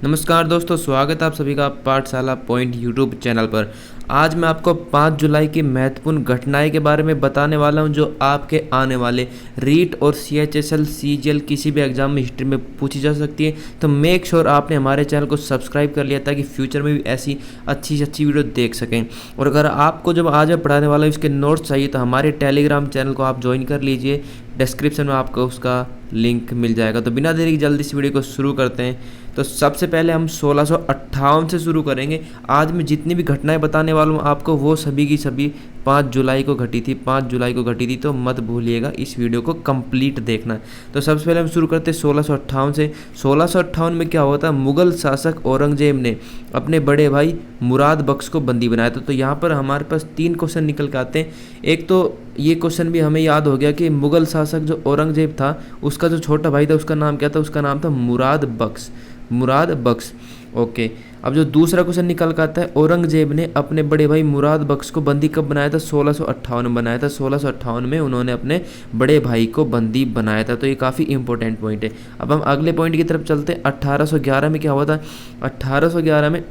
नमस्कार दोस्तों, स्वागत है आप सभी का पाठशाला पॉइंट यूट्यूब चैनल पर। आज मैं आपको 5 जुलाई की महत्वपूर्ण घटनाएं के बारे में बताने वाला हूं जो आपके आने वाले रीट और CHSL CGL किसी भी एग्जाम में हिस्ट्री में पूछी जा सकती है। तो मेक श्योर आपने हमारे चैनल को सब्सक्राइब कर लिया ताकि फ्यूचर में भी ऐसी अच्छी अच्छी वीडियो देख सकें। और अगर आपको जब आज मैं पढ़ाने वाला हूँ इसके नोट्स चाहिए तो हमारे टेलीग्राम चैनल को आप ज्वाइन कर लीजिए, डिस्क्रिप्शन में आपको उसका लिंक मिल जाएगा। तो बिना देरी जल्दी इस वीडियो को शुरू करते हैं। तो सबसे पहले हम 1658 से शुरू करेंगे। आज मैं जितनी भी घटनाएं बताने वाला हूँ आपको वो सभी की सभी 5 जुलाई को घटी थी। 5 जुलाई को घटी थी, तो मत भूलिएगा इस वीडियो को कंप्लीट देखना। तो सबसे पहले हम शुरू करते हैं 1658 से। 1658 में क्या हुआ था, मुगल शासक औरंगजेब ने अपने बड़े भाई मुराद बख्श को बंदी बनाया था। तो यहाँ पर हमारे पास 3 क्वेश्चन निकल के आते हैं। एक तो ये क्वेश्चन भी हमें याद हो गया कि मुगल शासक जो औरंगजेब था उसका जो छोटा भाई था उसका नाम क्या था, उसका नाम था मुराद बख्श। मुराद बख्श, ओके। अब जो दूसरा क्वेश्चन निकल कर आता है, औरंगजेब ने अपने बड़े भाई मुराद बख्श को बंदी कब बनाया था, 1658 में बनाया था। 1658 में उन्होंने अपने बड़े भाई को बंदी बनाया था। तो ये काफ़ी इंपॉर्टेंट पॉइंट है। अब हम अगले पॉइंट की तरफ चलते हैं। 1811 में क्या हुआ था, 1811 में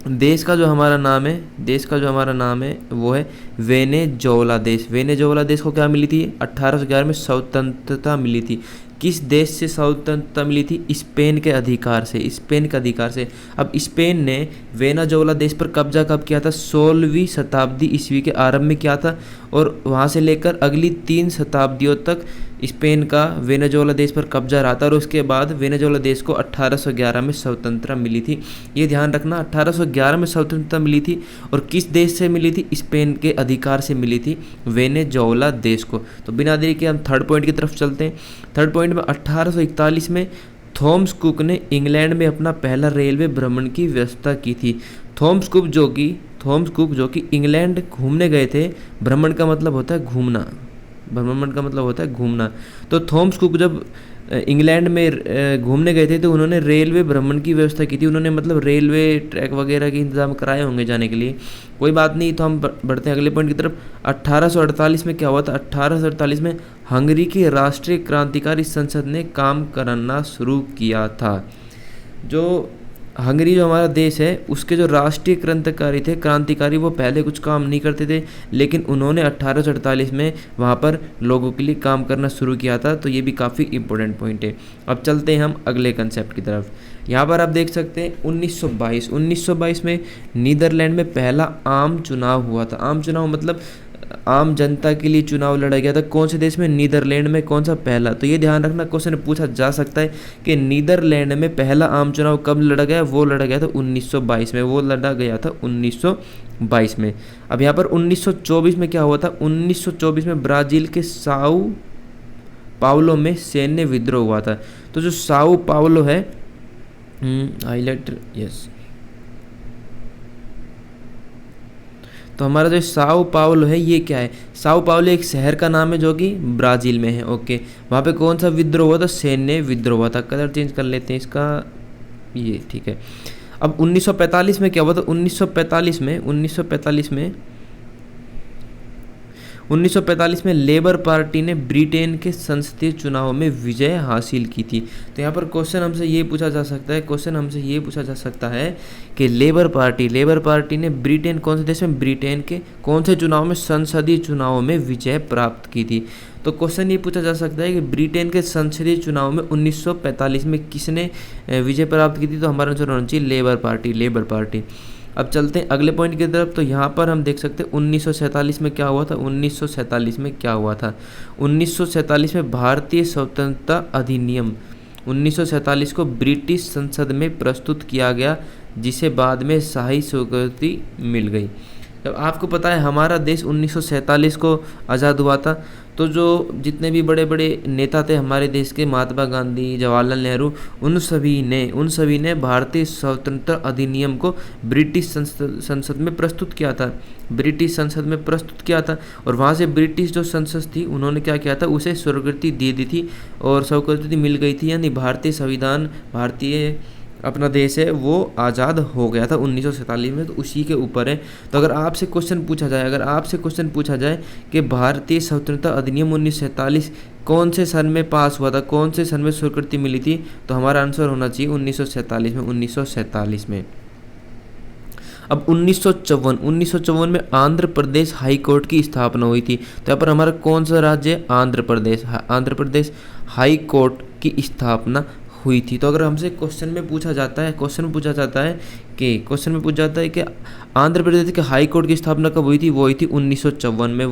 देश का जो हमारा नाम है वो है वेनेजुएला देश। वेनेजुएला देश को क्या मिली थी, 1811 में स्वतंत्रता मिली थी। किस देश से स्वतंत्रता मिली थी, स्पेन के अधिकार से, स्पेन के अधिकार से। अब स्पेन ने वेनेजुएला देश पर कब्जा कब किया था, 16वीं शताब्दी ईस्वी के आरंभ में किया था। और वहाँ से लेकर अगली 3 शताब्दियों तक स्पेन का वेनेजुएला देश पर कब्जा रहा था। और उसके बाद वेनेजुएला देश को 1811 में स्वतंत्रता मिली थी। ये ध्यान रखना, 1811 में स्वतंत्रता मिली थी। और किस देश से मिली थी, स्पेन के अधिकार से मिली थी वेनेजुएला देश को। तो बिना देरी के हम थर्ड पॉइंट की तरफ चलते हैं। थर्ड पॉइंट में 1841 में थॉमस कुक ने इंग्लैंड में अपना पहला रेलवे भ्रमण की व्यवस्था की थी। थॉमस कुक जो कि इंग्लैंड घूमने गए थे। भ्रमण का मतलब होता है घूमना, भ्रमण का मतलब होता है घूमना। तो थॉमस कुक जब इंग्लैंड में घूमने गए थे तो उन्होंने रेलवे भ्रमण की व्यवस्था की थी। उन्होंने मतलब रेलवे ट्रैक वगैरह के इंतजाम कराए होंगे जाने के लिए, कोई बात नहीं। तो हम बढ़ते हैं अगले पॉइंट की तरफ। 1848 में क्या हुआ था, 1848 में हंगरी की राष्ट्रीय क्रांतिकारी संसद ने काम करना शुरू किया था। जो हंगरी जो हमारा देश है उसके जो राष्ट्रीय क्रांतिकारी वो पहले कुछ काम नहीं करते थे, लेकिन उन्होंने 1848 में वहाँ पर लोगों के लिए काम करना शुरू किया था। तो ये भी काफ़ी इंपॉर्टेंट पॉइंट है। अब चलते हैं हम अगले कंसेप्ट की तरफ। यहाँ पर आप देख सकते हैं 1922 में नीदरलैंड में पहला आम चुनाव हुआ था। आम चुनाव मतलब आम जनता के लिए चुनाव लड़ा गया था। कौन से देश में, नीदरलैंड में। कौन सा, पहला। तो ये ध्यान रखना, क्वेश्चन पूछा जा सकता है कि नीदरलैंड में पहला आम चुनाव कब लड़ा गया। वो लड़ा गया था 1922 में, वो लड़ा गया था 1922 में। अब यहाँ पर 1924 में क्या हुआ था, 1924 में ब्राज़ील के साओ पाउलो में सैन्य विद्रोह हुआ था। तो जो साओ पाउलो है, हाईलाइट, यस, तो हमारा जो साओ पाउलो है ये क्या है, साओ पाउलो एक शहर का नाम है जो कि ब्राज़ील में है, ओके। वहाँ पे कौन सा विद्रोह हुआ था, सैन्य विद्रोह हुआ था। कलर चेंज कर लेते हैं इसका, ये ठीक है। अब 1945 में क्या हुआ था, 1945 में लेबर पार्टी ने ब्रिटेन के संसदीय चुनाव में विजय हासिल की थी। तो यहाँ पर क्वेश्चन हमसे ये पूछा जा सकता है कि लेबर पार्टी ने ब्रिटेन, कौन से देश में, ब्रिटेन के कौन से चुनाव में, संसदीय चुनाव में विजय प्राप्त की थी। तो क्वेश्चन ये पूछा जा सकता है कि ब्रिटेन के संसदीय चुनाव में 1945 में किसने विजय प्राप्त की थी। तो हमारा आंसर होना चाहिए लेबर पार्टी। अब चलते हैं अगले पॉइंट की तरफ। तो यहाँ पर हम देख सकते हैं 1947 में क्या हुआ था, 1947 में भारतीय स्वतंत्रता अधिनियम 1947 को ब्रिटिश संसद में प्रस्तुत किया गया, जिसे बाद में शाही स्वीकृति मिल गई। जब आपको पता है हमारा देश 1947 को आज़ाद हुआ था, तो जो जितने भी बड़े बड़े नेता थे हमारे देश के, महात्मा गांधी, जवाहरलाल नेहरू, उन सभी ने भारतीय स्वतंत्रता अधिनियम को ब्रिटिश संसद में प्रस्तुत किया था। और वहाँ से ब्रिटिश जो संसद थी उन्होंने क्या किया था, उसे स्वीकृति दे दी थी और स्वीकृति मिल गई थी। यानी भारतीय अपना देश है वो आज़ाद हो गया था 1947 में, तो उसी के ऊपर है। तो अगर आपसे क्वेश्चन पूछा जाए, कि भारतीय स्वतंत्रता अधिनियम 1947 कौन से सन में पास हुआ था, कौन से सन में स्वीकृति मिली थी, तो हमारा आंसर होना चाहिए 1947 में। अब 1954 में आंध्र प्रदेश हाई कोर्ट की स्थापना हुई थी। तो यहाँ पर हमारा कौन सा राज्य है? आंध्र प्रदेश। आंध्र प्रदेश हाई कोर्ट की स्थापना हुई थी। तो अगर हमसे क्वेश्चन में पूछा जाता है कि आंध्र प्रदेश के हाई कोर्ट की स्थापना कब हुई थी, वो हुई थी 1954 में।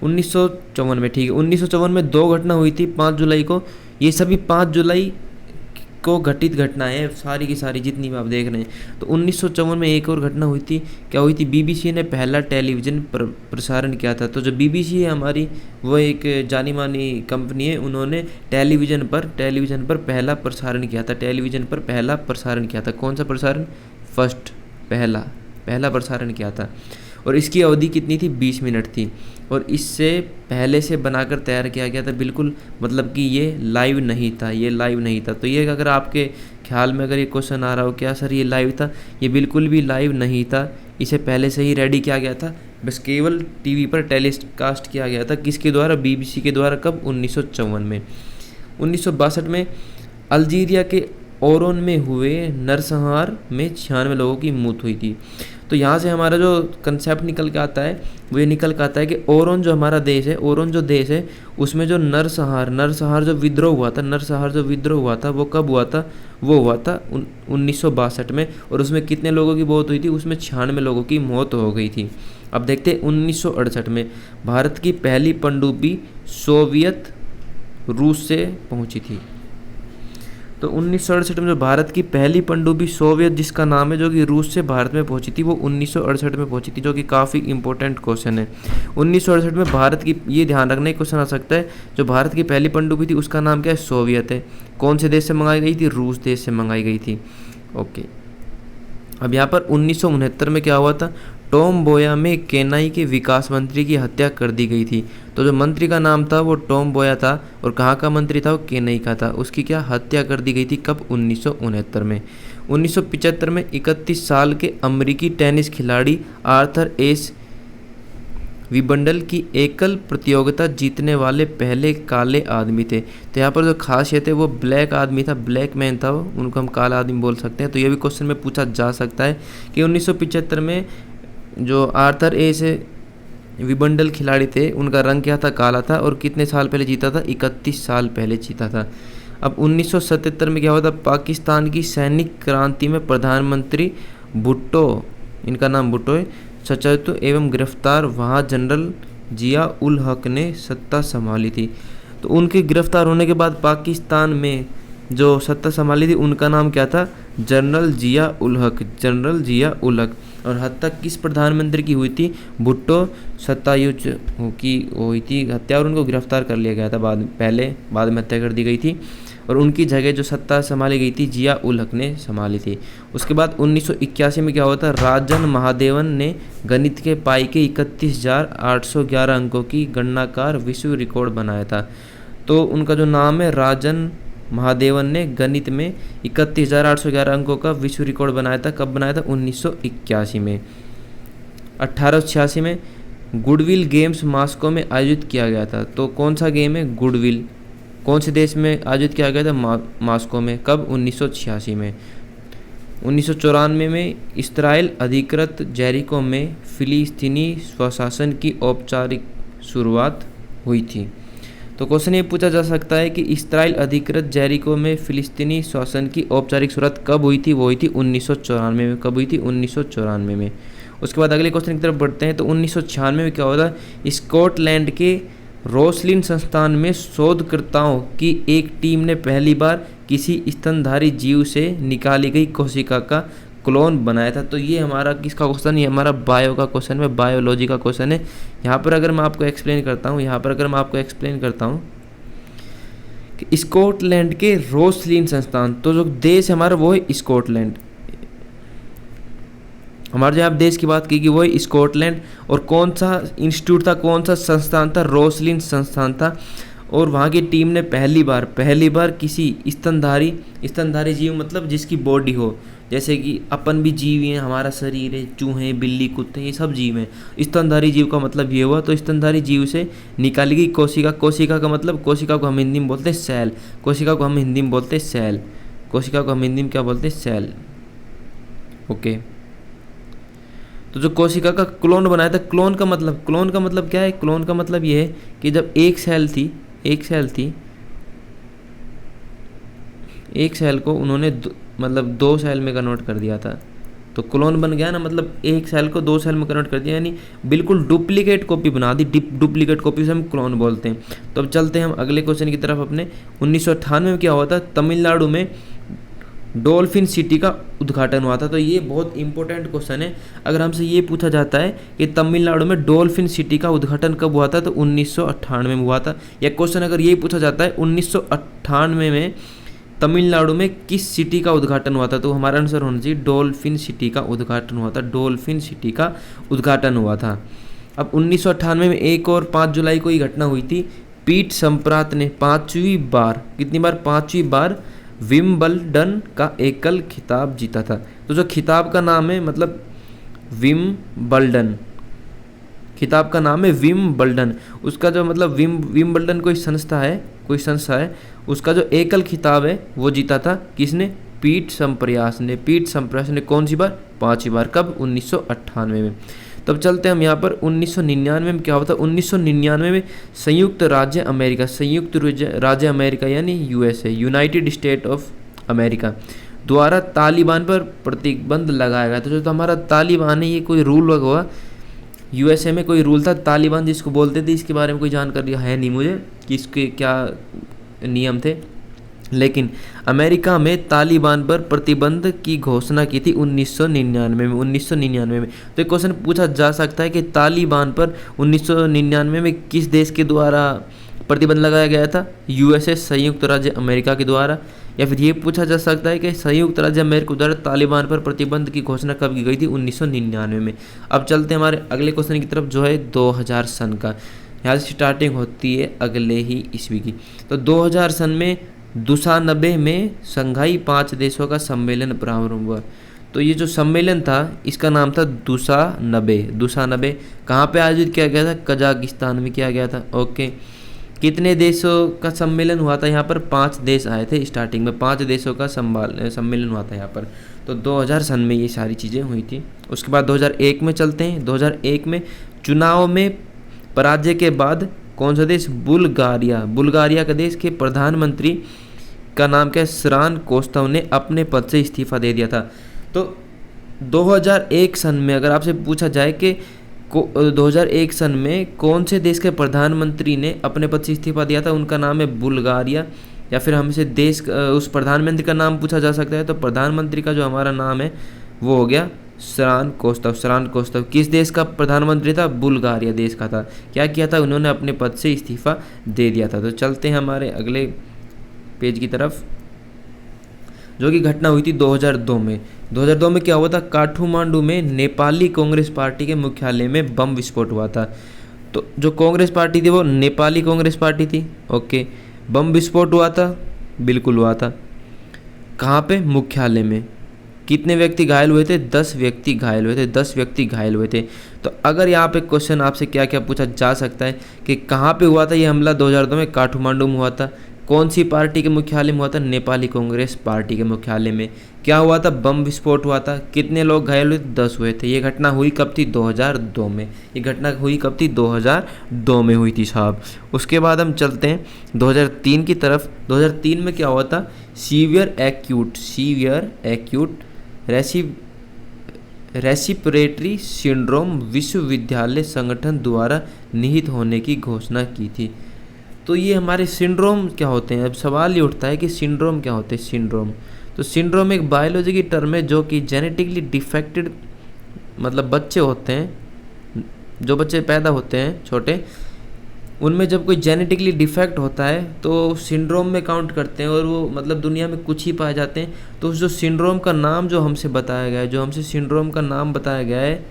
1954 में, ठीक है। 1954 में 2 घटना हुई थी 5 जुलाई को। ये सभी 5 जुलाई को घटित घटनाएं हैं, सारी की सारी जितनी भी आप देख रहे हैं। तो 1954 में एक और घटना हुई थी। क्या हुई थी? बीबीसी ने पहला टेलीविज़न प्रसारण किया था। तो जो बीबीसी है हमारी, वो एक जानी मानी कंपनी है। उन्होंने टेलीविज़न पर पहला प्रसारण किया था। कौन सा प्रसारण? पहला प्रसारण किया था। और इसकी अवधि कितनी थी? 20 मिनट थी। और इससे पहले से बनाकर तैयार किया गया था, बिल्कुल मतलब कि ये लाइव नहीं था। तो ये अगर आपके ख्याल में अगर ये क्वेश्चन आ रहा हो, क्या सर ये लाइव था? ये बिल्कुल भी लाइव नहीं था। इसे पहले से ही रेडी किया गया था, बस केवल टीवी पर टेलीकास्ट किया गया था। किसके द्वारा? बीबीसी के द्वारा। कब? 1954 में। 1962 में अल्जीरिया के ओरोन में हुए नरसंहार में 96 लोगों की मौत हुई थी। तो यहाँ से हमारा जो कंसेप्ट निकल के आता है वो ये निकल के आता है कि ओरोन जो हमारा देश है, उसमें जो नरसंहार जो विद्रोह हुआ था वो कब हुआ था? वो हुआ था 1962 में। और उसमें कितने लोगों की मौत हुई थी? उसमें 96 लोगों की मौत हो गई थी। अब देखते हैं 1968 में भारत की पहली पनडुब्बी सोवियत रूस से पहुंची थी। तो 1968 में जो भारत की पहली पनडुब्बी सोवियत, जिसका नाम है, जो कि रूस से भारत में पहुंची थी, वो 1968 में पहुंची थी, जो कि काफ़ी इंपॉर्टेंट क्वेश्चन है। 1968 में भारत की, ये ध्यान रखना, एक क्वेश्चन आ सकता है, जो भारत की पहली पनडुब्बी थी उसका नाम क्या है? सोवियत है। कौन से देश से मंगाई गई थी? रूस देश से मंगाई गई थी। ओके। अब यहाँ पर 1969 में क्या हुआ था? टॉम बोया में केन्याई के विकास मंत्री की हत्या कर दी गई थी। तो जो मंत्री का नाम था वो टॉम बोया था, और कहाँ का मंत्री था? वो केन्याई का था। उसकी क्या हत्या कर दी गई थी? कब? 1969 में। 1975 में 31 साल के अमेरिकी टेनिस खिलाड़ी आर्थर एस विबंडल की एकल प्रतियोगिता जीतने वाले पहले काले आदमी थे। तो यहाँ पर जो खासियत है वो ब्लैक आदमी था, ब्लैक मैन था वो, उनको हम काला आदमी बोल सकते हैं। तो ये भी क्वेश्चन में पूछा जा सकता है कि 1975 में जो आर्थर एस विबंडल खिलाड़ी थे उनका रंग क्या था? काला था। और कितने साल पहले जीता था? 31 साल पहले जीता था। अब 1977 में क्या हुआ था? पाकिस्तान की सैनिक क्रांति में प्रधानमंत्री भुट्टो, इनका नाम भुट्टो है, सचेतु एवं गिरफ्तार वहाँ जनरल जिया उल हक ने सत्ता संभाली थी। तो उनके गिरफ्तार होने के बाद पाकिस्तान में जो सत्ता संभाली थी उनका नाम क्या था? जनरल जिया उल हक। और हत्या किस प्रधानमंत्री की हुई थी? भुट्टो सत्तायुज की हुई थी हत्या, और उनको गिरफ्तार कर लिया गया था बाद में हत्या कर दी गई थी। और उनकी जगह जो सत्ता संभाली गई थी जिया उल हक ने संभाली थी। उसके बाद 1981 में क्या हुआ था? राजन महादेवन ने गणित के पाई के 31,811 अंकों की गणना कर विश्व रिकॉर्ड बनाया था। तो उनका जो नाम है, राजन महादेवन ने गणित में 31,811 अंकों का विश्व रिकॉर्ड बनाया था। कब बनाया था? 1981 में। 1886 में गुडविल गेम्स मॉस्को में आयोजित किया गया था। तो कौन सा गेम है? गुडविल। कौन से देश में आयोजित किया गया था? मॉस्को में। कब? 1986 में। 1994 में इस्राएल अधिकृत जेरिको में फिलिस्तीनी स्वशासन की औपचारिक शुरुआत हुई थी। तो क्वेश्चन ये पूछा जा सकता है कि इस्राएल अधिकृत जेरिको में फिलिस्तीनी शासन की औपचारिक शुरुआत कब हुई थी? वो हुई थी 1994 में। कब हुई थी? 1994 में। उसके बाद अगले क्वेश्चन की तरफ बढ़ते हैं। तो 1996 में क्या होता है? स्कॉटलैंड के रोसलिन संस्थान में शोधकर्ताओं की एक टीम ने पहली बार किसी स्तनधारी जीव से निकाली गई कोशिका का क्लोन बनाया था। तो ये हमारा किसका क्वेश्चन है? ये हमारा बायो का क्वेश्चन है, बायोलॉजी का क्वेश्चन है। यहाँ पर अगर मैं आपको एक्सप्लेन करता हूँ कि स्कॉटलैंड के रोसलिन संस्थान, तो जो देश है हमारा वो है स्कॉटलैंड। हमारे जो आप देश की बात की कि वो है स्कॉटलैंड, और कौन सा इंस्टीट्यूट था, कौन सा संस्थान था? रोसलिन संस्थान था। और वहाँ की टीम ने पहली बार किसी स्तनधारी जीव मतलब जिसकी बॉडी हो, जैसे कि अपन भी जीव हैं, हमारा शरीर है, चूहे, बिल्ली, कुत्ते, ये सब जीव हैं। स्तनधारी जीव का मतलब ये हुआ। तो स्तनधारी जीव से निकाली गई कोशिका। कोशिका का मतलब, कोशिका को हम हिंदी में बोलते हैं सेल। कोशिका को हम हिंदी में बोलते हैं सेल। कोशिका को हम हिंदी में क्या बोलते हैं? सेल। ओके। तो जो कोशिका का क्लोन बनाया था, क्लोन का मतलब क्या है? क्लोन का मतलब ये है कि जब एक सेल थी, एक सेल को उन्होंने मतलब 2 सेल में कन्वर्ट कर दिया था, तो क्लोन बन गया ना। मतलब एक सेल को 2 सेल में कन्वर्ट कर दिया, यानी बिल्कुल डुप्लीकेट कॉपी बना दी। डुप्लीकेट कॉपी से हम क्लोन बोलते हैं। तो अब चलते हैं हम अगले क्वेश्चन की तरफ अपने। 1998 में क्या हुआ था? तमिलनाडु में डॉल्फिन सिटी का उद्घाटन हुआ था। तो ये बहुत इंपॉर्टेंट क्वेश्चन है। अगर हमसे ये पूछा जाता है कि तमिलनाडु में डॉल्फिन सिटी का उद्घाटन कब हुआ था, तो 1998 में हुआ था। या क्वेश्चन अगर ये पूछा जाता है 1998 में तमिलनाडु में किस सिटी का उद्घाटन हुआ था, तो हमारा आंसर होना चाहिए डॉल्फिन सिटी का उद्घाटन हुआ था। डॉल्फिन सिटी का उद्घाटन हुआ था। अब 1998 में एक और 5 जुलाई को ये घटना हुई थी। पीट सम्प्रात ने 5वीं बार, कितनी बार? 5वीं बार विम्बलडन का एकल खिताब जीता था। तो जो खिताब का नाम है मतलब विम्बलडन, खिताब का नाम है विम्बलडन। उसका जो मतलब विम्बलडन कोई संस्था है, उसका जो एकल खिताब है वो जीता था किसने? पीट सम्प्रास ने। पीट सम्प्रास ने कौन सी बार? 5वीं बार। कब? 1998 में। तब चलते हैं हम यहाँ पर 1999 में क्या हुआ था? 1999 में संयुक्त राज्य अमेरिका यानी USA, United state of America द्वारा तालिबान पर प्रतिबंध लगाया गया था। तो हमारा तालिबान है, ये कोई रूल हुआ यूएसए में, कोई रूल था तालिबान जिसको बोलते थे। इसके बारे में कोई जानकारी है नहीं मुझे कि इसके क्या नियम थे, लेकिन अमेरिका में तालिबान पर प्रतिबंध की घोषणा की थी 1999 में। तो एक क्वेश्चन पूछा जा सकता है कि तालिबान पर 1999 में किस देश के द्वारा प्रतिबंध लगाया गया था? यूएसए, संयुक्त राज्य अमेरिका के द्वारा। या फिर ये पूछा जा सकता है कि संयुक्त राज्य अमेरिका द्वारा तालिबान पर प्रतिबंध की घोषणा कब की गई थी? 1999 में। अब चलते हैं हमारे अगले क्वेश्चन की तरफ, जो है 2000 सन का। यहाँ से स्टार्टिंग होती है अगले ही ईस्वी की। तो 2000 सन में दुशानबे में संघाई 5 देशों का सम्मेलन प्रारंभ हुआ। तो ये जो सम्मेलन था इसका नाम था दुशानबे। कहाँ पे आयोजित किया गया था? कजाकिस्तान में किया गया था। ओके। कितने देशों का सम्मेलन हुआ था? यहाँ पर 5 देश आए थे स्टार्टिंग में, 5 देशों का सम्मेलन हुआ था यहाँ पर। तो 2000 सन में ये सारी चीज़ें हुई थी। उसके बाद 2001 में चलते हैं। 2001 में चुनाव में पराजय के बाद कौन सा देश? बुल्गारिया का देश के प्रधानमंत्री का नाम क्या है? सरान कोस्तव ने अपने पद से इस्तीफा दे दिया था। तो 2001 सन में अगर आपसे पूछा जाए कि 2001 सन में कौन से देश के प्रधानमंत्री ने अपने पद से इस्तीफा दिया था, उनका नाम है बुल्गारिया। या फिर हमसे देश उस प्रधानमंत्री का नाम पूछा जा सकता है, तो प्रधानमंत्री का जो हमारा नाम है वो हो गया सरान कोस्तव। किस देश का प्रधानमंत्री था? बुल्गारिया देश का था। क्या किया था? उन्होंने अपने पद से इस्तीफा दे दिया था। तो चलते हैं हमारे अगले पेज की तरफ, जो कि घटना हुई थी 2002 में। 2002 में क्या हुआ था? काठमांडू में नेपाली कांग्रेस पार्टी के मुख्यालय में बम विस्फोट हुआ था। तो जो कांग्रेस पार्टी थी वो नेपाली कांग्रेस पार्टी थी। ओके। बम विस्फोट हुआ था? बिल्कुल हुआ था। कहाँ पे? मुख्यालय में। कितने व्यक्ति घायल हुए थे? 10 व्यक्ति घायल हुए थे। तो अगर यहाँ पे क्वेश्चन आपसे क्या क्या पूछा जा सकता है कि कहाँ पे हुआ था ये हमला? 2002 में काठमांडू में हुआ था। कौन सी पार्टी के मुख्यालय में हुआ था? नेपाली कांग्रेस पार्टी के मुख्यालय में। क्या हुआ था? बम विस्फोट हुआ था। कितने लोग घायल हुए? 10 हुए थे। ये घटना हुई कब थी? 2002 में। ये घटना हुई कब थी? 2002 में हुई थी साहब। उसके बाद हम चलते हैं 2003 की तरफ। 2003 में क्या हुआ था? सीवियर एक्यूट रेसिपिरेटरी सिंड्रोम विश्वविद्यालय संगठन द्वारा निहित होने की घोषणा की थी। तो ये हमारे सिंड्रोम क्या होते हैं? अब सवाल ये उठता है कि सिंड्रोम क्या होते हैं? तो सिंड्रोम एक बायोलॉजी की टर्म है जो कि जेनेटिकली डिफेक्टेड मतलब बच्चे होते हैं, जो बच्चे पैदा होते हैं छोटे, उनमें जब कोई जेनेटिकली डिफेक्ट होता है तो सिंड्रोम में काउंट करते हैं, और वो मतलब दुनिया में कुछ ही पाए जाते हैं। तो उस जो सिंड्रोम का नाम जो हमसे बताया गया है, जो हमसे सिंड्रोम का नाम बताया गया है,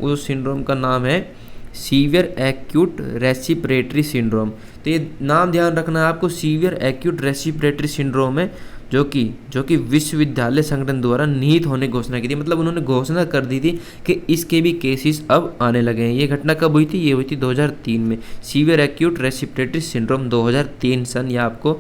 उस सिंड्रोम का नाम है सीवियर एक्यूट रेसिपिरेटरी सिंड्रोम। तो ये नाम ध्यान रखना है आपको, सीवियर एक्यूट रेस्पिरेटरी सिंड्रोम है, जो कि विश्वविद्यालय संगठन द्वारा निहित होने की घोषणा की थी। मतलब उन्होंने घोषणा कर दी थी कि इसके भी केसेस अब आने लगे हैं। ये घटना कब हुई थी? ये हुई थी 2003 में। सीवियर एक्यूट रेस्पिरेटरी सिंड्रोम 2003 सन, यह आपको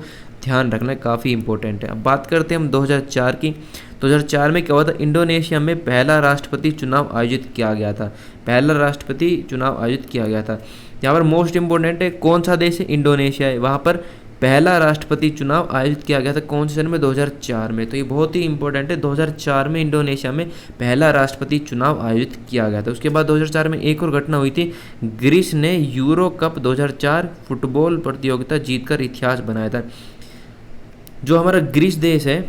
ध्यान रखना काफ़ी इंपॉर्टेंट है। अब बात करते हैं हम 2004 की। 2004 में क्या हुआ था? इंडोनेशिया में पहला राष्ट्रपति चुनाव आयोजित किया गया था। पहला राष्ट्रपति चुनाव आयोजित किया गया था। यहाँ पर मोस्ट इंपॉर्टेंट है, कौन सा देश है? इंडोनेशिया है। वहाँ पर पहला राष्ट्रपति चुनाव आयोजित किया गया था कौन से सन में? 2004 में। तो ये बहुत ही इंपॉर्टेंट है, 2004 में इंडोनेशिया में पहला राष्ट्रपति चुनाव आयोजित किया गया था। उसके बाद 2004 में एक और घटना हुई थी, ग्रीस ने यूरो कप 2004 फुटबॉल प्रतियोगिता जीतकर इतिहास बनाया था। जो हमारा ग्रीस देश है,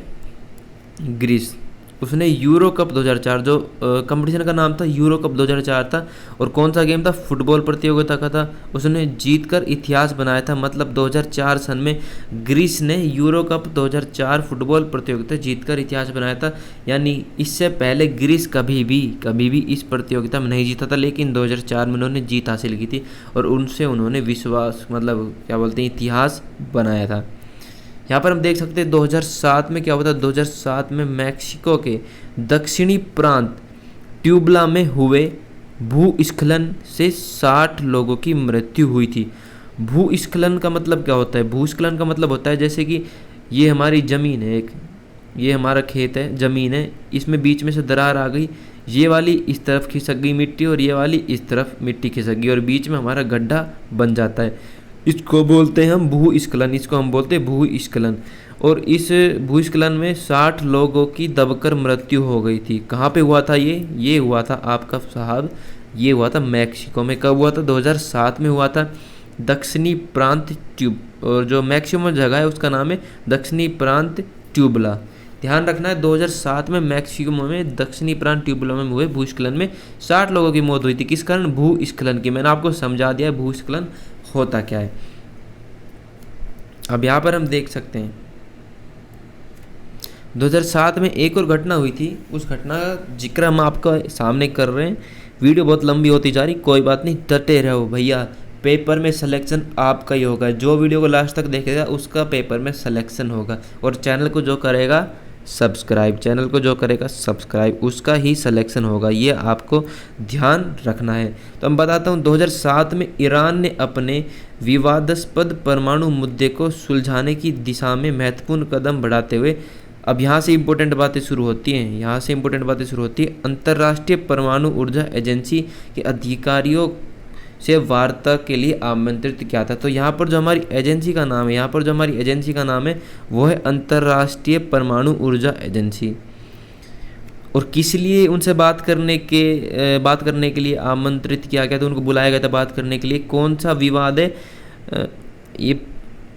ग्रीस, उसने यूरो कप 2004, जो कंपटीशन का नाम था यूरो कप 2004 था, और कौन सा गेम था? फुटबॉल प्रतियोगिता का था। उसने जीतकर इतिहास बनाया था। मतलब 2004 सन में ग्रीस ने यूरो कप 2004 फुटबॉल प्रतियोगिता जीतकर इतिहास बनाया था। यानी इससे पहले ग्रीस कभी भी इस प्रतियोगिता में नहीं जीता था, लेकिन 2004 में उन्होंने जीत हासिल की थी और उनसे उन्होंने विश्वास, मतलब क्या बोलते हैं, इतिहास बनाया था। यहाँ पर हम देख सकते हैं 2007 में क्या हुआ था? 2007 में मैक्सिको के दक्षिणी प्रांत ट्यूबला में हुए भूस्खलन से 60 लोगों की मृत्यु हुई थी। भूस्खलन का मतलब क्या होता है? भूस्खलन का मतलब होता है जैसे कि ये हमारी ज़मीन है, एक ये हमारा खेत है, ज़मीन है, इसमें बीच में से दरार आ गई, ये वाली इस तरफ खिसक गई मिट्टी और ये वाली इस तरफ मिट्टी खिसक गई और बीच में हमारा गड्ढा बन जाता है। इसको बोलते हैं हम भूस्खलन, इसको हम बोलते हैं भूस्खलन। और इस भूस्खलन में 60 लोगों की दबकर मृत्यु हो गई थी। कहाँ पे हुआ था ये हुआ था आपका साहब, ये हुआ था मैक्सिको में। कब हुआ था? 2007 में हुआ था। दक्षिणी प्रांत ट्यूब, और जो मैक्सिमम जगह है उसका नाम है दक्षिणी प्रांत ट्यूबला। ध्यान रखना है, 2007 में मैक्सिको में दक्षिणी प्रांत ट्यूबला में हुए भूस्खलन में 60 लोगों की मौत हुई थी। किस कारण? भूस्खलन की। मैंने आपको समझा दिया भूस्खलन होता क्या है। अब यहाँ पर हम देख सकते हैं 2007 में एक और घटना हुई थी। उस घटना का जिक्र हम आपका सामने कर रहे हैं। वीडियो बहुत लंबी होती जा रही, कोई बात नहीं, डटे रहो भैया, पेपर में सिलेक्शन आपका ही होगा। जो वीडियो को लास्ट तक देखेगा उसका पेपर में सिलेक्शन होगा, और चैनल को जो करेगा सब्सक्राइब, उसका ही सिलेक्शन होगा। ये आपको ध्यान रखना है। तो मैं बताता हूँ 2007 में ईरान ने अपने विवादास्पद परमाणु मुद्दे को सुलझाने की दिशा में महत्वपूर्ण कदम बढ़ाते हुए, अब यहाँ से इंपॉर्टेंट बातें शुरू होती हैं। अंतर्राष्ट्रीय परमाणु ऊर्जा एजेंसी के अधिकारियों से वार्ता के लिए आमंत्रित किया था। तो यहाँ पर जो हमारी एजेंसी का नाम है, वो है अंतर्राष्ट्रीय परमाणु ऊर्जा एजेंसी। और किस लिए उनसे बात करने के लिए आमंत्रित किया गया था, उनको बुलाया गया था बात करने के लिए? कौन सा विवाद है? ये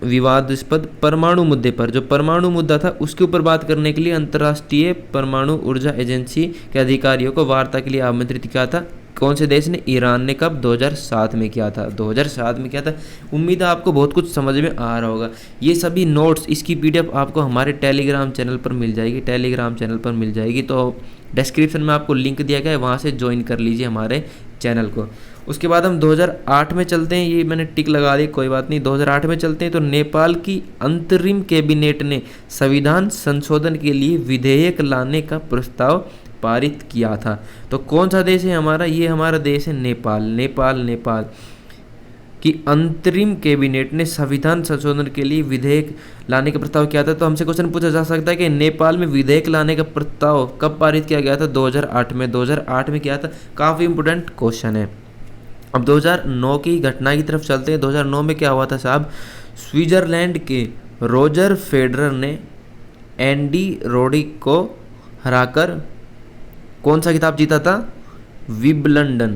विवादास्पद परमाणु मुद्दे पर, जो परमाणु मुद्दा था उसके ऊपर बात करने के लिए अंतर्राष्ट्रीय परमाणु ऊर्जा एजेंसी के अधिकारियों को वार्ता के लिए आमंत्रित किया था। कौन से देश ने? ईरान ने। कब? 2007 में किया था। 2007 में किया था। उम्मीद है आपको बहुत कुछ समझ में आ रहा होगा। ये सभी नोट्स, इसकी PDF आपको हमारे टेलीग्राम चैनल पर मिल जाएगी। तो डिस्क्रिप्शन में आपको लिंक दिया गया है, वहाँ से ज्वाइन कर लीजिए हमारे चैनल को। उसके बाद हम 2008 में चलते हैं। ये मैंने टिक लगा दी, कोई बात नहीं। 2008 में चलते हैं। तो नेपाल की अंतरिम कैबिनेट ने संविधान संशोधन के लिए विधेयक लाने का प्रस्ताव पारित किया था। तो कौन सा देश है हमारा? ये हमारा देश है नेपाल की अंतरिम कैबिनेट ने संविधान संशोधन के लिए विधेयक लाने का प्रस्ताव किया था। तो हमसे क्वेश्चन पूछा जा सकता है कि नेपाल में विधेयक लाने का प्रस्ताव कब पारित किया गया था? 2008 में। 2008 में किया था। काफ़ी इंपोर्टेंट क्वेश्चन है। अब 2009 की घटना की तरफ चलते हैं। 2009 में क्या हुआ था साहब? स्विट्जरलैंड के रोजर फेडरर ने एंडी रोडिक को हराकर कौन सा खिताब जीता था? विंबलडन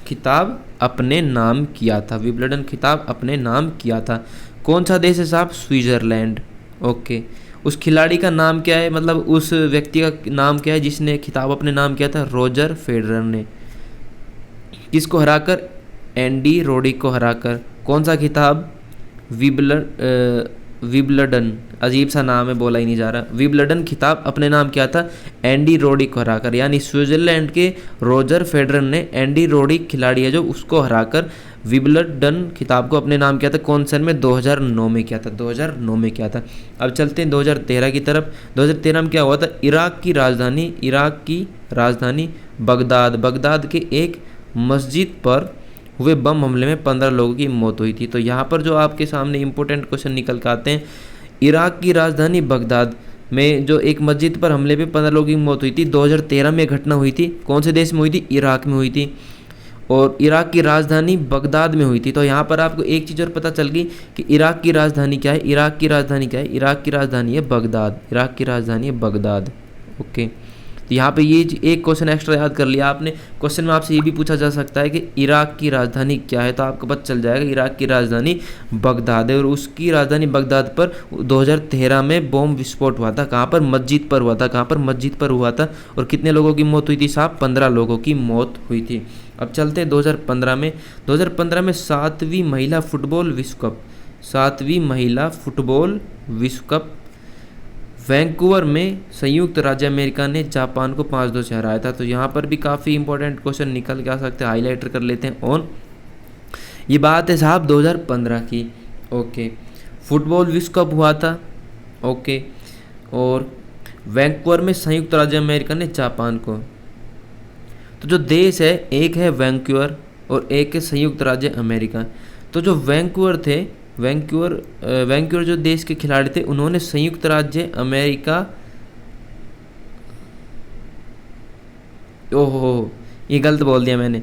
खिताब अपने नाम किया था। कौन सा देश है साहब? स्विट्जरलैंड। ओके, उस खिलाड़ी का नाम क्या है? मतलब उस व्यक्ति का नाम क्या है जिसने खिताब अपने नाम किया था? रोजर फेडरर ने। किसको हराकर? एंडी रोडिक को हराकर। कौन सा खिताब? विबलडन, अजीब सा नाम है, बोला ही नहीं जा रहा, विबलडन खिताब अपने नाम किया था एंडी रोडिक को हराकर। यानी स्विट्जरलैंड के रोजर फेडरर ने एंडी रोडिक खिलाड़ी है जो उसको हराकर विबलडन खिताब को अपने नाम किया था। कौन सन में? 2009 में किया था, 2009 में किया था। अब चलते हैं 2013 की तरफ। 2013 में क्या हुआ था? इराक की राजधानी बगदाद के एक मस्जिद पर हुए बम हमले में 15 लोगों की मौत हुई थी। तो यहाँ पर जो आपके सामने इंपॉर्टेंट क्वेश्चन निकल के आते हैं, इराक की राजधानी बगदाद में जो एक मस्जिद पर हमले में 15 लोगों की मौत हुई थी, 2013 में घटना हुई थी। कौन से देश में हुई थी? इराक में हुई थी, और इराक की राजधानी बगदाद में हुई थी। तो यहाँ पर आपको एक चीज़ और पता चल गई कि इराक की राजधानी क्या है। इराक की राजधानी है बगदाद। ओके, तो यहाँ पे ये एक क्वेश्चन एक्स्ट्रा याद कर लिया आपने। क्वेश्चन में आपसे ये भी पूछा जा सकता है कि इराक की राजधानी क्या है, तो आपको पता चल जाएगा इराक की राजधानी बगदाद है। और उसकी राजधानी बगदाद पर 2013 में बॉम्ब विस्फोट हुआ था। कहाँ पर? मस्जिद पर हुआ था। और कितने लोगों की मौत हुई थी साहब? 15 लोगों की मौत हुई थी। अब चलते हैं 2015 में। 2015 में 7वीं महिला फुटबॉल विश्व कप वैंकूवर में संयुक्त राज्य अमेरिका ने जापान को 5-2 से हराया था। तो यहाँ पर भी काफ़ी इंपॉर्टेंट क्वेश्चन निकल के आ सकते हैं, हाईलाइटर कर लेते हैं ऑन। ये बात है साहब 2015 की। ओके, फुटबॉल विश्व कप हुआ था। ओके, और वैंकूवर में संयुक्त राज्य अमेरिका ने जापान को, तो जो देश है एक है वैंकूवर और एक है संयुक्त राज्य अमेरिका। तो जो वैंकूवर जो देश के खिलाड़ी थे उन्होंने संयुक्त राज्य अमेरिका, ओहो ये गलत बोल दिया मैंने।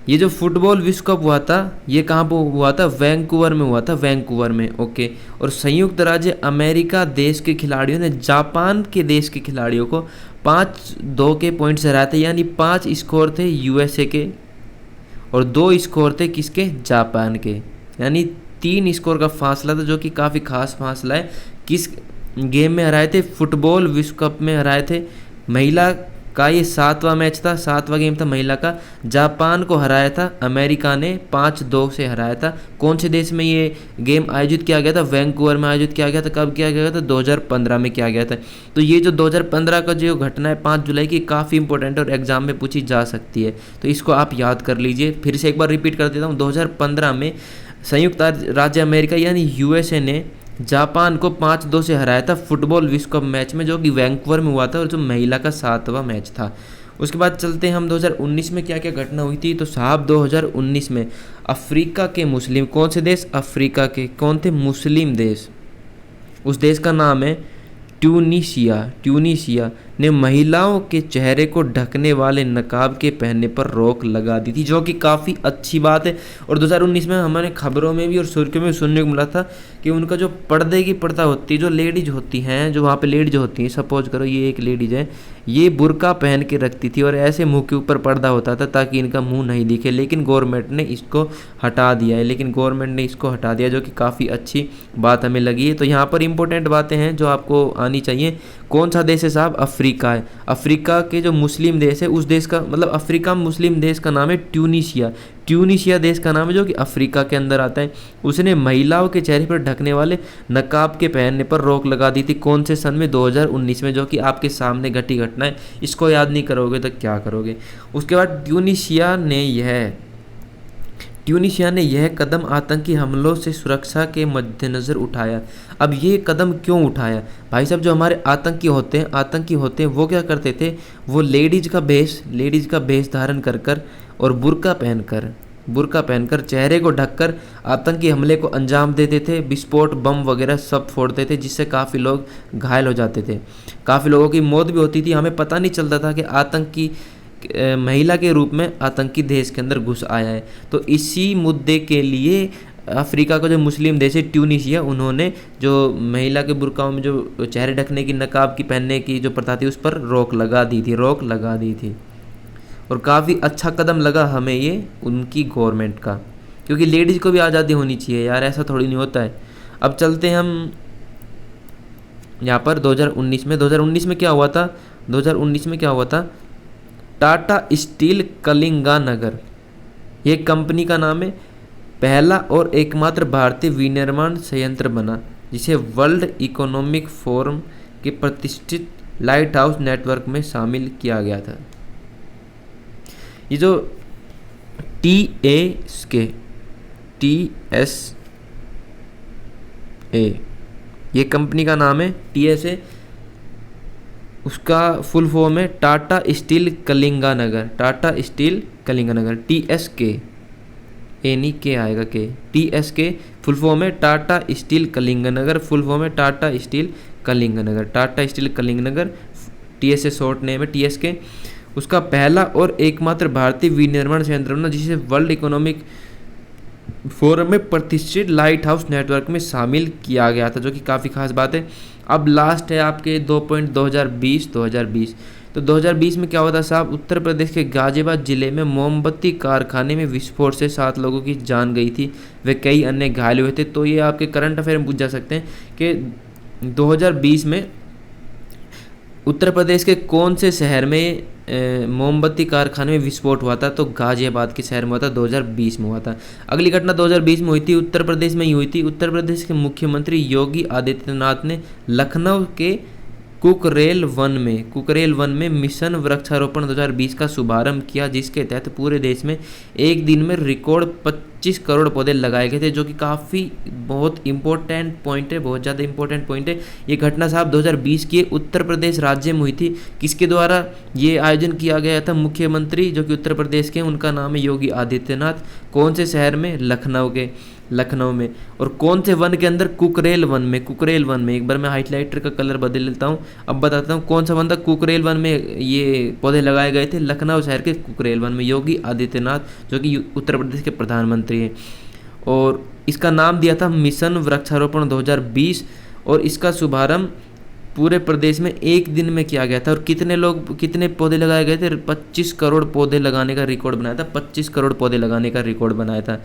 ये जो फुटबॉल विश्व कप हुआ था ये कहाँ पर हुआ था? वैंकूवर में हुआ था, वैंकूवर में। ओके, और संयुक्त राज्य अमेरिका देश के खिलाड़ियों ने जापान के देश के खिलाड़ियों को 5-2 के पॉइंट से हराया था। यानी 5 स्कोर थे यूएसए के और 2 स्कोर थे किसके? जापान के। यानी 3 स्कोर का फासला था, जो कि काफ़ी खास फासला है। किस गेम में हराए थे? फुटबॉल विश्व कप में हराए थे। महिला का ये 7वां मैच था, 7वां गेम था महिला का। जापान को हराया था अमेरिका ने, 5-2 से हराया था। कौन से देश में ये गेम आयोजित किया गया था? वैंकूवर में आयोजित किया गया था। कब किया गया था? 2015 में किया गया था। तो ये जो 2015 का जो घटना है 5 जुलाई की, काफ़ी इंपॉर्टेंट है और एग्जाम में पूछी जा सकती है, तो इसको आप याद कर लीजिए। फिर से एक बार रिपीट कर देता हूँ। 2015 में संयुक्त राज्य अमेरिका यानी यूएसए ने जापान को 5-2 से हराया था फुटबॉल विश्व कप मैच में, जो कि वैंकूवर में हुआ था और जो महिला का 7वां मैच था। उसके बाद चलते हैं हम 2019 में क्या क्या घटना हुई थी। तो साहब 2019 में अफ्रीका के मुस्लिम, कौन से देश? अफ्रीका के कौन थे? मुस्लिम देश। उस देश का नाम है ट्यूनीशिया ने महिलाओं के चेहरे को ढकने वाले नकाब के पहनने पर रोक लगा दी थी, जो कि काफ़ी अच्छी बात है। और 2019 में हमारे खबरों में भी और सुर्खियों में सुनने को मिला था कि उनका जो पर्दे की प्रथा होती है, जो लेडीज होती हैं, जो वहाँ पे लेडीज होती हैं, सपोज करो ये एक लेडीज है, ये बुर्का पहन के रखती थी और ऐसे मुंह के ऊपर पर्दा होता था ताकि इनका मुंह नहीं दिखे। लेकिन गवर्नमेंट ने इसको हटा दिया, जो कि काफ़ी अच्छी बात हमें लगी है। तो यहाँ पर इंपॉर्टेंट बातें हैं जो आपको आनी चाहिए। कौन सा देश है साहब? अफ्रीका है। अफ्रीका के जो मुस्लिम देश है उस देश का मतलब अफ्रीका मुस्लिम देश का नाम है ट्यूनीशिया देश का नाम है, जो कि अफ्रीका के अंदर आता है। उसने महिलाओं के चेहरे पर ढकने वाले नकाब के पहनने पर रोक लगा दी थी। कौन से सन में? 2019 में, जो कि आपके सामने घटी घटना है। इसको याद नहीं करोगे तो क्या करोगे। उसके बाद ट्यूनीशिया ने यह कदम आतंकी हमलों से सुरक्षा के मद्देनज़र उठाया। अब ये कदम क्यों उठाया? भाई साहब, जो हमारे आतंकी होते हैं वो क्या करते थे? वो लेडीज़ का भेष धारण कर और बुर्का पहनकर चेहरे को ढककर आतंकी हमले को अंजाम देते थे। विस्फोट, बम वगैरह सब फोड़ते थे, जिससे काफ़ी लोग घायल हो जाते थे, काफ़ी लोगों की मौत भी होती थी। हमें पता नहीं चलता था कि आतंकी महिला के रूप में आतंकी देश के अंदर घुस आया है। तो इसी मुद्दे के लिए अफ्रीका का जो मुस्लिम देश है ट्यूनीशिया, उन्होंने जो महिला के बुर्काओं में जो चेहरे ढकने की, नकाब की पहनने की जो प्रथा थी, उस पर रोक लगा दी थी। और काफ़ी अच्छा कदम लगा हमें ये उनकी गवर्नमेंट का, क्योंकि लेडीज़ को भी आज़ादी होनी चाहिए यार, ऐसा थोड़ी नहीं होता है। अब चलते हैं हम यहाँ पर 2019 में क्या हुआ था? टाटा स्टील कलिंगानगर, ये कंपनी का नाम है, पहला और एकमात्र भारतीय विनिर्माण संयंत्र बना। जिसे वर्ल्ड इकोनॉमिक फोरम के प्रतिष्ठित लाइट हाउस नेटवर्क में शामिल किया गया था। ये जो TSA ये कंपनी का नाम है TSA, उसका फुल फॉर्म है Tata steel Kalinganagar, Tata steel Kalinganagar, TSK, A नहीं के आएगा के, TSK फुल फॉर्म है Tata steel Kalinganagar, full form है Tata steel Kalinganagar, Tata steel Kalinganagar, TSA short name है TSK। उसका पहला और एकमात्र भारतीय विनिर्माण संयंत्र बना जिसे वर्ल्ड इकोनॉमिक फोरम में प्रतिष्ठित लाइट हाउस नेटवर्क में शामिल किया गया था, जो कि काफ़ी खास बात है। अब लास्ट है आपके 2020 तो 2020 में क्या हुआ था साहब, उत्तर प्रदेश के गाजियाबाद जिले में मोमबत्ती कारखाने में विस्फोट से 7 लोगों की जान गई थी, वे कई अन्य घायल हुए थे। तो ये आपके करंट अफेयर में पूछ जा सकते हैं कि 2020 में उत्तर प्रदेश के कौन से शहर में मोमबत्ती कारखाने में विस्फोट हुआ था, तो गाजियाबाद के शहर में हुआ था, 2020 में हुआ था। अगली घटना 2020 में हुई थी, उत्तर प्रदेश में ही हुई थी। उत्तर प्रदेश के मुख्यमंत्री योगी आदित्यनाथ ने लखनऊ के कुकरेल वन में मिशन वृक्षारोपण 2020 का शुभारंभ किया, जिसके तहत पूरे देश में एक दिन में रिकॉर्ड 25 करोड़ पौधे लगाए गए थे, जो कि काफ़ी बहुत इंपॉर्टेंट पॉइंट है, बहुत ज़्यादा इंपॉर्टेंट पॉइंट है। ये घटना साहब 2020 की उत्तर प्रदेश राज्य में हुई थी। किसके द्वारा ये आयोजन किया गया था? मुख्यमंत्री जो कि उत्तर प्रदेश के, उनका नाम है योगी आदित्यनाथ। कौन से शहर में? लखनऊ में। और कौन से वन के अंदर? कुकरेल वन में। एक बार मैं हाइलाइटर का कलर बदल लेता हूँ, अब बताता हूँ कौन सा वन था। कुकरेल वन में ये पौधे लगाए गए थे, लखनऊ शहर के कुकरेल वन में, योगी आदित्यनाथ जो कि उत्तर प्रदेश के प्रधानमंत्री हैं। और इसका नाम दिया था मिशन वृक्षारोपण 2020, और इसका शुभारंभ पूरे प्रदेश में एक दिन में किया गया था। और कितने पौधे लगाए गए थे? 25 करोड़ पौधे लगाने का रिकॉर्ड बनाया था, 25 करोड़ पौधे लगाने का रिकॉर्ड बनाया था,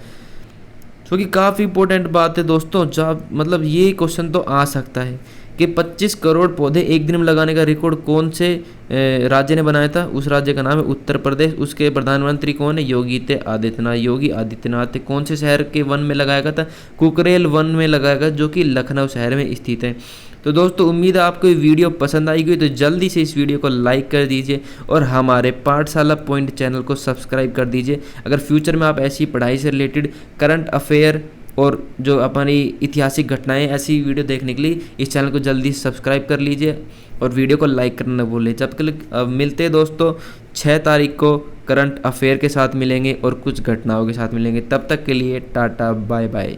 जो कि काफ़ी इंपॉर्टेंट बात है दोस्तों। जब मतलब ये क्वेश्चन तो आ सकता है कि 25 करोड़ पौधे एक दिन में लगाने का रिकॉर्ड कौन से राज्य ने बनाया था? उस राज्य का नाम है उत्तर प्रदेश। उसके प्रधानमंत्री कौन है? योगी आदित्यनाथ। कौन से शहर के वन में लगाया गया था? कुकरेल वन में लगाया गया, जो कि लखनऊ शहर में स्थित है। तो दोस्तों उम्मीद है आपको ये वीडियो पसंद आई गई, तो जल्दी से इस वीडियो को लाइक कर दीजिए और हमारे पाठशाला पॉइंट चैनल को सब्सक्राइब कर दीजिए। अगर फ्यूचर में आप ऐसी पढ़ाई से रिलेटेड करंट अफेयर और जो हमारी ऐतिहासिक घटनाएं, ऐसी वीडियो देखने के लिए इस चैनल को जल्दी सब्सक्राइब कर लीजिए और वीडियो को लाइक करना न भूलें। जब तक मिलते हैं दोस्तों 6 तारीख को करंट अफेयर के साथ मिलेंगे और कुछ घटनाओं के साथ मिलेंगे। तब तक के लिए टाटा बाय बाय।